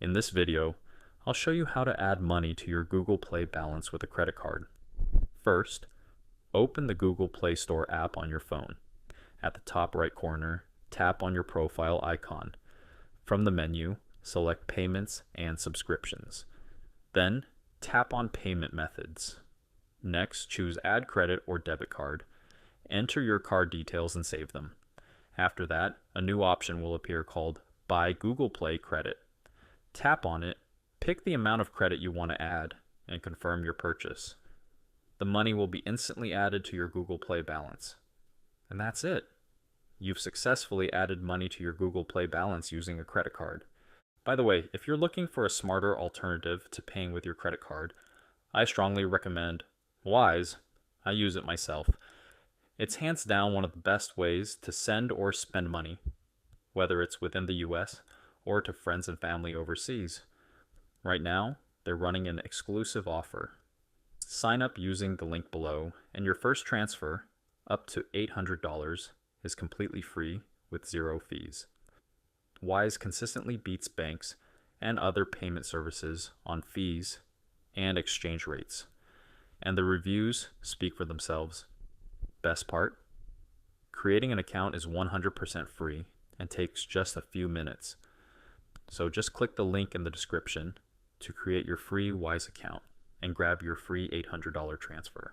In this video, I'll show you how to add money to your Google Play balance with a credit card. First, open the Google Play Store app on your phone. At the top right corner, tap on your profile icon. From the menu, select Payments and Subscriptions. Then, tap on Payment Methods. Next, choose Add Credit or Debit Card. Enter your card details and save them. After that, a new option will appear called Buy Google Play Credit. Tap on it, pick the amount of credit you want to add, and confirm your purchase. The money will be instantly added to your Google Play balance. And that's it. You've successfully added money to your Google Play balance using a credit card. By the way, if you're looking for a smarter alternative to paying with your credit card, I strongly recommend Wise. I use it myself. It's hands down one of the best ways to send or spend money, whether it's within the US or to friends and family overseas. Right now, they're running an exclusive offer. Sign up using the link below, and your first transfer, up to $800, is completely free with zero fees. Wise consistently beats banks and other payment services on fees and exchange rates, and the reviews speak for themselves. Best part? Creating an account is 100% free and takes just a few minutes. So just click the link in the description to create your free Wise account and grab your free $800 transfer.